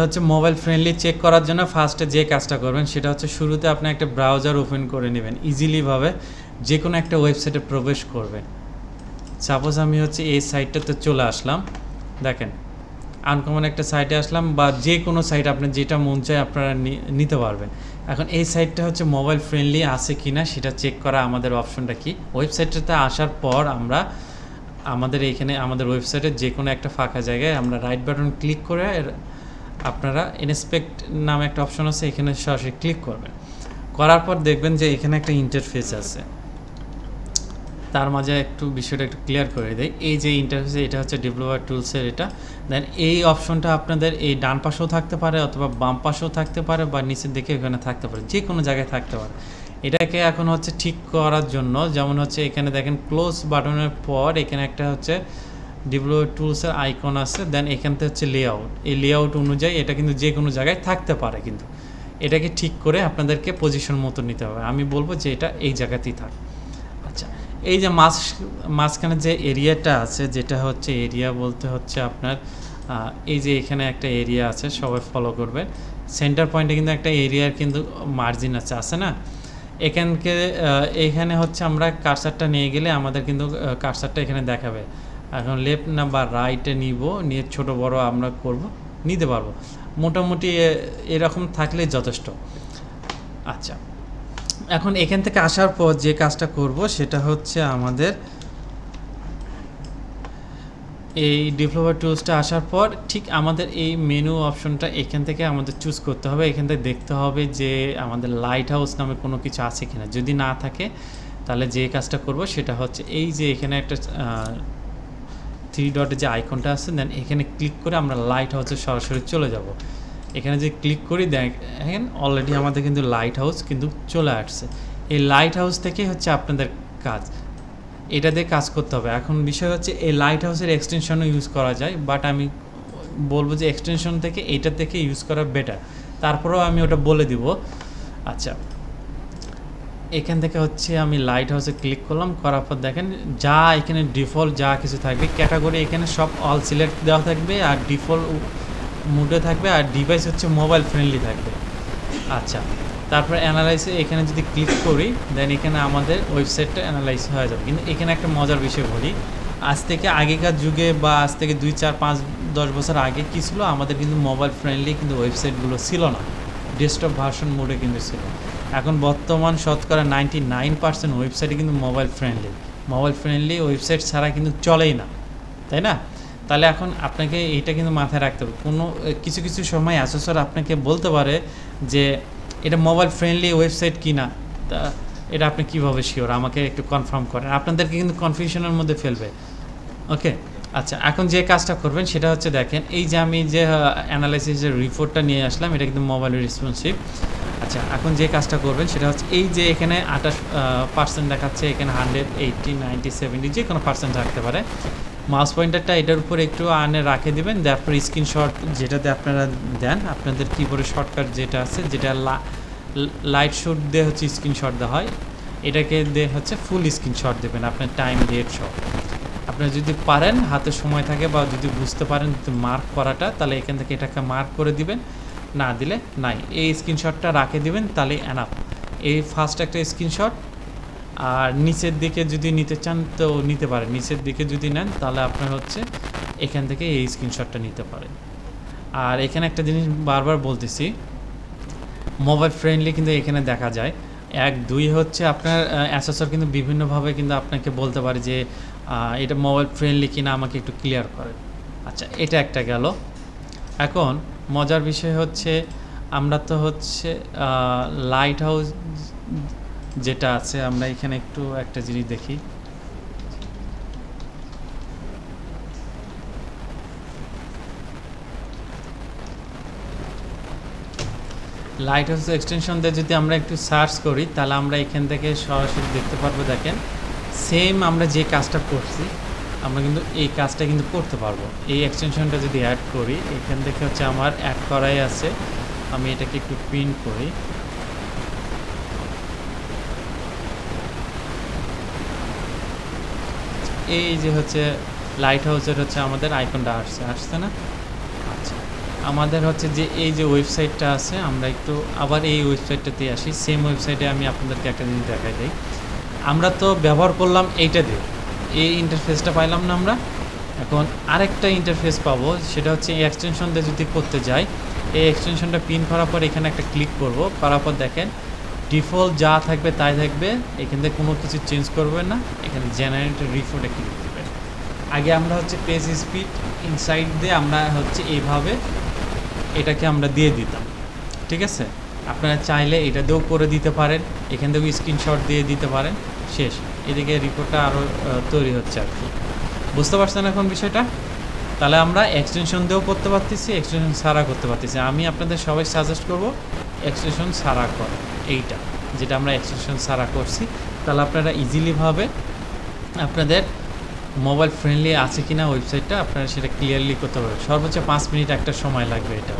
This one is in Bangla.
হচ্ছে মোবাইল ফ্রেন্ডলি চেক করার জন্য ফার্স্টে যে কাজটা করবেন সেটা হচ্ছে শুরুতে আপনি একটা ব্রাউজার ওপেন করে নেবেন, ইজিলিভাবে যে কোনো একটা ওয়েবসাইটে প্রবেশ করবেন। সাপোজ আমি হচ্ছে এই সাইটটাতে চলে আসলাম, দেখেন আনকমন একটা সাইটে আসলাম, বা যে কোনো সাইট আপনার যেটা মন চায় আপনারা নিতে পারবেন। এখন এই সাইটটা হচ্ছে মোবাইল ফ্রেন্ডলি আছে কি না সেটা চেক করা আমাদের অপশনটা কি। ওয়েবসাইটটাতে আসার পর আমরা আমাদের এইখানে আমাদের ওয়েবসাইটের যে কোনো একটা ফাঁকা জায়গায় আমরা রাইট বাটন ক্লিক করে আপনারা ইনস্পেক্ট নামে একটা অপশন আছে, এখানে সরাসরি ক্লিক করবেন। করার পর দেখবেন যে এখানে একটা ইন্টারফেস আছে। তার মাঝে একটু বিষয়টা একটু ক্লিয়ার করে দেয়। এই যে ইন্টারফেস, এটা হচ্ছে ডেভেলপার টুলসের এটা। দেন এই অপশনটা আপনাদের এই ডান পাশেও থাকতে পারে অথবা বাম পাশেও থাকতে পারে বা নিচের দিকে এখানে থাকতে পারে, যে কোনো জায়গায় থাকতে পারে। এটাকে এখন হচ্ছে ঠিক করার জন্য যেমন হচ্ছে এখানে দেখেন ক্লোজ বাটনের পর এখানে একটা হচ্ছে ডেভেলপার টুলসের আইকন আছে। দেন এখানতে হচ্ছে লেআউট, এই লেআউট অনুযায়ী এটা কিন্তু যে কোনো জায়গায় থাকতে পারে, কিন্তু এটাকে ঠিক করে আপনাদেরকে পজিশন মতো নিতে হবে। আমি বলবো যে এটা এই জায়গাতেই থাক। আচ্ছা, এই যে মাঝখানে যে এরিয়াটা আছে, যেটা হচ্ছে এরিয়া বলতে হচ্ছে আপনার এই যে এখানে একটা এরিয়া আছে, সবাই ফলো করবে। সেন্টার পয়েন্টে কিন্তু একটা এরিয়ার কিন্তু মার্জিন আছে না? এখানে হচ্ছে আমরা কার্সারটা নিয়ে গেলে আমাদের কিন্তু কার্সারটা এখানে দেখাবে। এখন লেফট না বা রাইটে নিয়ে ছোট বড় আমরা নিতে পারবো। মোটামুটি এরকম থাকলেই যথেষ্ট। আচ্ছা, এখন এখান থেকে আসার পর যে কাজটা করব সেটা হচ্ছে আমাদের এই ডেভেলপার টুলসটা আসার পর ঠিক আমাদের এই মেনু অপশনটা এখান থেকে আমাদের চুজ করতে হবে। এখান থেকে দেখতে হবে যে আমাদের লাইট হাউস নামে কোনো কিছু আছে কিনা। যদি না থাকে তাহলে যে কাজটা করব সেটা হচ্ছে এই যে এখানে একটা 3 ডটের যে আইকনটা আছে, দেন এখানে ক্লিক করে আমরা লাইট হাউসে সরাসরি চলে যাব। এখানে যে ক্লিক করি দেখেন অলরেডি আমাদের কিন্তু লাইট হাউস কিন্তু চলে আসছে। এই লাইট হাউস থেকে হচ্ছে আপনাদের কাজ, এটা দিয়ে কাজ করতে হবে। এখন বিষয় হচ্ছে এই লাইট হাউসের এক্সটেনশনও ইউজ করা যায়, বাট আমি বলবো যে এক্সটেনশন থেকে এইটা থেকে ইউজ করা বেটার। তারপরেও আমি ওটা বলে দিব। আচ্ছা, এখান থেকে হচ্ছে আমি লাইট হাউসে ক্লিক করলাম, করার পর দেখেন যা এখানে ডিফল্ট যা কিছু থাকবে ক্যাটাগরি এখানে সব অল সিলেক্ট দেওয়া থাকবে, আর ডিফল্ট মুডে থাকবে, আর ডিভাইস হচ্ছে মোবাইল ফ্রেন্ডলি থাকবে। আচ্ছা, তারপর অ্যানালাইসে এখানে যদি ক্লিক করি দেন এখানে আমাদের ওয়েবসাইটটা অ্যানালাইজ হয়ে যাবে। কিন্তু এখানে একটা মজার বিষয় বলি, আজ থেকে আগেকার যুগে বা আজ থেকে 2, 4, 5, 10 বছর আগে কী ছিল, আমাদের কিন্তু মোবাইল ফ্রেন্ডলি কিন্তু ওয়েবসাইটগুলো ছিল না, ডেস্কটপ ভার্সন মোডে কিন্তু ছিল। এখন বর্তমান শতকরা 99% ওয়েবসাইটই কিন্তু মোবাইল ফ্রেন্ডলি ওয়েবসাইট ছাড়া কিন্তু চলেই না, তাই না? তাহলে এখন আপনাকে এইটা কিন্তু মাথায় রাখতে হবে। কিছু কিছু সময় অ্যাসেসর আপনাকে বলতে পারে যে এটা মোবাইল ফ্রেন্ডলি ওয়েবসাইট কি না, তা এটা আপনি কীভাবে শিওর, আমাকে একটু কনফার্ম করেন। আপনাদেরকে কিন্তু কনফিউশনের মধ্যে ফেলবে। ওকে, আচ্ছা, এখন যে কাজটা করবেন সেটা হচ্ছে দেখেন এই যে আমি যে অ্যানালাইসিসের রিপোর্টটা নিয়ে আসলাম, এটা কিন্তু মোবাইল রেসপন্সিভ। আচ্ছা, এখন যে কাজটা করবেন সেটা হচ্ছে এই যে এখানে 28% দেখাচ্ছে, এখানে 100, 80, 90, 70 যে কোনো পার্সেন্ট থাকতে পারে। মাউস পয়েন্টারটা এটার উপর একটু রাখে দিবেন, তারপর স্ক্রিনশট যেটাতে আপনারা দেন, আপনাদের কিবোর্ডে শর্টকাট যেটা আছে, যেটা লাইট শুট দিয়ে হচ্ছে স্ক্রিনশট দেওয়া হয়, এটাকে দিয়ে হচ্ছে ফুল স্ক্রিনশট দেবেন আপনার টাইম ডেট সব। আপনারা যদি পারেন, হাতে সময় থাকে বা যদি বুঝতে পারেন মার্ক করাটা, তাহলে এখান থেকে এটাকে মার্ক করে দিবেন, না দিলে নাই। এই স্ক্রিনশটটা রাখে দিবেন, তাহলে এনাফ। এই ফার্স্ট একটা স্ক্রিনশট। আর নিচের দিকে যদি নিতে চান তো নিতে পারেন, নিচের দিকে যদি নেন তাহলে আপনার হচ্ছে এখান থেকে এই স্ক্রিনশটটা নিতে পারেন। আর এখানে একটা জিনিস বারবার বলতেছি, মোবাইল ফ্রেন্ডলি কিন্তু এখানে দেখা যায়। 1, 2 হচ্ছে আপনার অ্যাসেসর কিন্তু বিভিন্নভাবে কিন্তু আপনাকে বলতে পারে যে এটা মোবাইল ফ্রেন্ডলি কিনা আমাকে একটু ক্লিয়ার করে। আচ্ছা, এটা একটা গেল। এখন মজার বিষয় হচ্ছে আমরা তো হচ্ছে লাইট হাউস যেটা আছে, আমরা এখানে একটু একটা জিনিস দেখি। লাইট হাউস এক্সটেনশন দিয়ে যদি আমরা একটু সার্চ করি তাহলে আমরা এখান থেকে সরাসরি দেখতে পারবো। দেখেন সেম আমরা যে কাজটা করছি আমরা কিন্তু এই কাজটা কিন্তু করতে পারবো। এই এক্সটেনশনটা যদি অ্যাড করি, এখান থেকে হচ্ছে আমার অ্যাড করাই আছে, আমি এটাকে একটু প্রিন্ট করি। এই যে হচ্ছে লাইট হাউসের হচ্ছে আমাদের আইকনটা আসছে না? আচ্ছা, আমাদের হচ্ছে যে এই যে ওয়েবসাইটটা আছে, আমরা একটু আবার এই ওয়েবসাইটটাতে আসি। সেম ওয়েবসাইটে আমি আপনাদেরকে একটা জিনিস দেখাই দিই। আমরা তো ব্যবহার করলাম এইটা দিয়ে, এই ইন্টারফেসটা পাইলাম না আমরা। এখন আরেকটা ইন্টারফেস পাবো, সেটা হচ্ছে এই এক্সটেনশন দিয়ে যদি করতে যাই, এই এক্সটেনশনটা পিন করার পর এখানে একটা ক্লিক করব, করার পর দেখেন ডিফল্ট যা থাকবে তাই থাকবে, এখান থেকে কোনো কিছু চেঞ্জ করবে না। এখানে জেনারেট রিপোর্টে ক্লিক করবে। আগে আমরা হচ্ছে পেজ স্পিড ইনসাইড দিয়ে আমরা হচ্ছে এইভাবে এটাকে আমরা দিয়ে দিতাম, ঠিক আছে। আপনারা চাইলে এটা দিয়েও করে দিতে পারেন, এখান থেকেও স্ক্রিনশট দিয়ে দিতে পারেন, শেষ। এদিকে রিপোর্টটা আরও তৈরি হচ্ছে আর কি। বুঝতে পারছেন এখন বিষয়টা? তাহলে আমরা এক্সটেনশন দিয়েও করতে পারতেছি, এক্সটেনশন ছাড়া করতে পারতেছি। আমি আপনাদের সবাই সাজেস্ট করব এক্সটেনশন ছাড়া করা, এইটা যেটা আমরা এক্সটেনশন ছাড়া করছি। তাহলে আপনারা ইজিলিভাবে আপনাদের মোবাইল ফ্রেন্ডলি আছে কি না ওয়েবসাইটটা আপনারা সেটা ক্লিয়ারলি করতে পারবেন। সর্বোচ্চ 5 মিনিট একটা সময় লাগবে এটা।